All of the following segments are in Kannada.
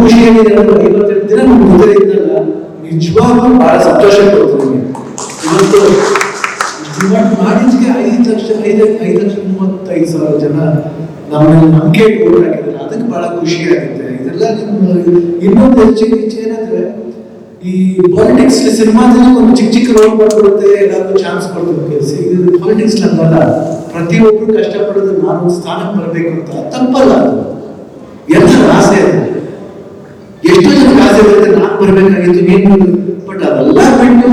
ಖುಷಿಯಾಗಿದೆ 58 ದಿನ ನಿಮ್ಮ ಜೊತೆ ಇದ್ದಲ್ಲ, ನಿಜವಾಗ್ಲೂ ಬಹಳ ಸಂತೋಷ ಕೊಡ್ತೀನಿ. ಇವತ್ತು ಮಾಡಿದ್ಕೆ 5,35,000 ಜನ ನಮ್ಮಲ್ಲಿ ನಂಬಿಕೆ ಓಟ್ ಹಾಕಿದ್ದಾರೆ. ಅದಕ್ಕೆ ಬಹಳ ಖುಷಿ ಆಗುತ್ತೆ. ಇದೆಲ್ಲ ಇನ್ನೊಂದು ಹೆಚ್ಚಿನ ಏನಂದ್ರೆ, ಈ ಪಾಲಿಟಿಕ್ಸ್ ಸಿನಿಮಾದಲ್ಲಿ ಒಂದು ಚಿಕ್ಕ ರೋಲ್ ಮಾಡ್ಕೊಡುತ್ತೆ, ಎಲ್ಲಾದ್ರೂ ಚಾನ್ಸ್ ಕೊಡ್ಬೇಕು. ಇದು ಪಾಲಿಟಿಕ್ಸ್ ಅಂತಲ್ಲ, ಪ್ರತಿಯೊಬ್ಬರು ಕಷ್ಟಪಡೋದು ನಾನು ಸ್ಥಾನಕ್ಕೆ ಬರಬೇಕು ಅಂತ ತಪ್ಪಲ್ಲ. ಅದು ಎಲ್ಲರ ಆಸೆ ಇದೆ. ಎಷ್ಟೋ ಜನಕ್ಕೆ ಆಸೆ ಇರುತ್ತೆ, ನಾನು ಬರ್ಬೇಕಾಗಿತ್ತು ನೀನು, ಬಟ್ ಅದೆಲ್ಲ ಬಿಟ್ಟು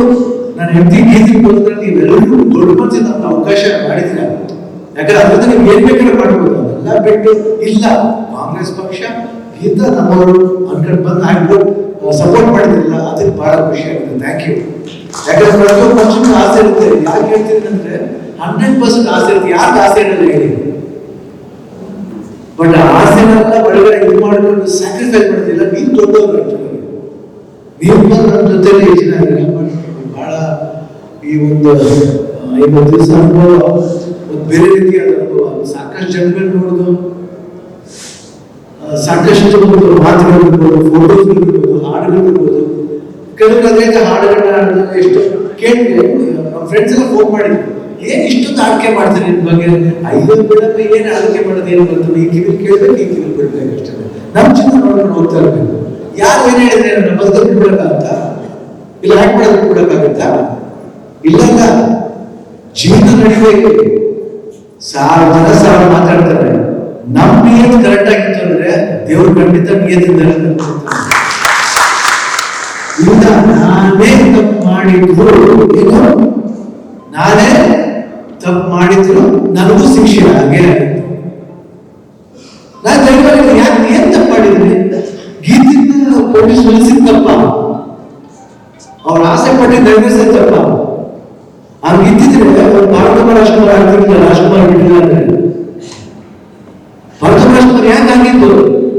ನಾನು ಹೆಂಡತಿ ಗೀತಿಗೆ ಬಂದ್ರೆ ನೀವೆಲ್ಲರೂ ದೊಡ್ಡ ಮನಸ್ಸಿಂದ ಅವಕಾಶ ಮಾಡಿದ್ರೆ, ಯಾಕಂದ್ರೆ ಅದರಿಂದ ನೀವು ಏನ್ ಬೇಕಾದ್ರೆ ಮಾಡ್ಬೋದು. ಅದೆಲ್ಲ ಬಿಟ್ಟು ಇಲ್ಲ ಕಾಂಗ್ರೆಸ್ ಪಕ್ಷ ಗೀತ ನಮ್ಮವರು ಅನ್ಕೊಂಡು ಬಂದು ಆಗ್ಬೋದು ಸಪೋರ್ಟ್ ಮಾಡಿದ್ರಲ್ಲ, ಅದಕ್ಕೆ ಬಹಳ ಖುಷಿ ಆಗುತ್ತೆ. Thank you. ಯಾಕಂದ್ರೆ ಪ್ರತಿಯೊಬ್ಬ ಮನುಷ್ಯನ ಆಸೆ ಇರುತ್ತೆ. ಯಾಕೆ ಹೇಳ್ತೀನಿ ಅಂದ್ರೆ 100% ಆಸೆ ಇರುತ್ತೆ. ಯಾಕೆ ಆಸೆ ಇರಲ್ಲ ಹೇಳಿ? ಬಟ್ ಆಸೆನೆಲ್ಲ ಒಳಗಡೆ ಇದು ಮಾಡಿಕೊಂಡು ಸ್ಯಾಕ್ರಿಫೈಸ್ ಮಾಡ್ತಿಲ್ಲ. ನೀವು ದೊಡ್ಡವರು, ನೀವು ಬಂದು ನಮ್ಮ ಜೊತೆಲಿ ಯೋಚನೆ ಬಹಳ ಈ ಒಂದು 50 ದಿವಸ ಅನುಭವ ಒಂದು ಬೇರೆ ರೀತಿಯಾದ ಅನುಭವ. ಸಾಕಷ್ಟು ಜನಗಳು ನೋಡುದು, ಸಾಕಷ್ಟು ಮಾತುಗಳು ಇರ್ಬೋದು, ಫೋಟೋಸ್ ಇರ್ಬೋದು, ಹಾಡುಗಳು ಇರ್ಬೋದು. ಕೆಲವರು ಅದೇ ಹಾಡುಗಳನ್ನ ಹಾಡಿದ ಎಷ್ಟು ಕೇಳಿ ನಮ್ಮ ಫ್ರೆಂಡ್ಸ್ ಎಲ್ಲ ಫೋನ್ ಮಾಡಿದ್ರು, ಏನ್ ಇಷ್ಟೊಂದು ಆಳ್ಕೆ ಮಾಡ್ತಾರೆ ನಿನ್ ಬಗ್ಗೆ, 5 ಬಿಡಮ್ಮ ಏನ್ ಆಳ್ಕೆ ಮಾಡೋದು ಏನು ಬರ್ತದೆ, ಈ ಕಿವಿಲ್ ಕೇಳ್ಬೇಕು, ಈ ಕಿವಿಲ್ ಬಿಡ್ಬೇಕು ಅಷ್ಟೇ. ನಮ್ ಚಿನ್ನ ನೋಡ್ಕೊಂಡು ಹೋಗ್ತಾ ಇರ್ಬೇಕು. ಯಾರು ಏನ್ ಹೇಳಿದ್ರೆ ನಮ್ಮ ಬದುಕು ಬಿಡ್ಬೇಕಾಗತ್ತ? ಇಲ್ಲ ಹ್ಯಾಕ್ ಮಾಡೋದು ಬಿಡ್ಬೇಕಾಗತ್ತಾ? ಇಲ್ಲ ಇಲ್ಲ, ಜೀವನ ನಡಿಬೇಕು. 1000 ಜನ ಮಾತಾಡ್ತಾರೆ. ನಮ್ ನಿಯತ್ ಕರೆಕ್ಟ್ ಆಗಿತ್ತು ಅಂದ್ರೆ ದೇವ್ರು ಖಂಡಿತ ನಿಯತ್ತಿಂದ ನಾನೇ ತಪ್ಪು ಮಾಡಿದ್ರು ಏನು, ನಾನೇ ತಪ್ಪು ಮಾಡಿದ್ರು ನನಗೂ ಶಿಕ್ಷೆ ಹಾಗೆ ಆಯಿತು. ನಾನು ಯಾಕೆ ಏನ್ ತಪ್ಪು ಮಾಡಿದ್ರಿ? ಗೀತಿನ ಪೊಲೀಸ್ ನಿಲ್ಲಿಸಿದ ತಪ್ಪ, ಅವ್ರ ಆಸೆ ಪಟ್ಟಿ ನೆರವೇರಿಸಿದ ತಪ್ಪ. ಹಂಗಿದ್ದಿದ್ರೆ ಭಾರತ ರಾಜ್ಕುಮಾರ್ ಆಗ್ತಿರ್ಲಿಲ್ಲ, ರಾಜ್ಕುಮಾರ್ ಬಿಟ್ಟಿಲ್ಲ ಅಂದ್ರೆ. ಭಾರತ ರಾಜ್ಕುಮಾರ್ ಯಾಕೆ ಆಗಿದ್ದು?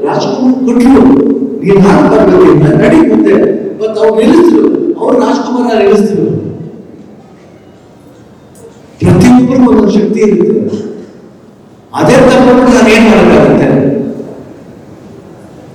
ರಾಜ್ಕುಮಾರ್ ಕೊಟ್ರು, ನೀನ್ ಹಾಡು ಬರ್ಬೇಕು ನಡಿ ಮುಂದೆ, ಮತ್ತು ಅವ್ರು ನಿಲ್ಲಿಸಿದ್ರು, ಅವ್ರು ರಾಜ್ಕುಮಾರ್ ನಿಲ್ಲಿಸಿದ್ರು. ಪ್ರತಿಯೊಬ್ಬರಿಗೂ ಒಂದೊಂದು ಶಕ್ತಿ ಇರುತ್ತೆ. ಅದೇ ತಪ್ಪು ನಾನು ಏನ್ ಮಾಡೋಕ್ಕಾಗುತ್ತೆ?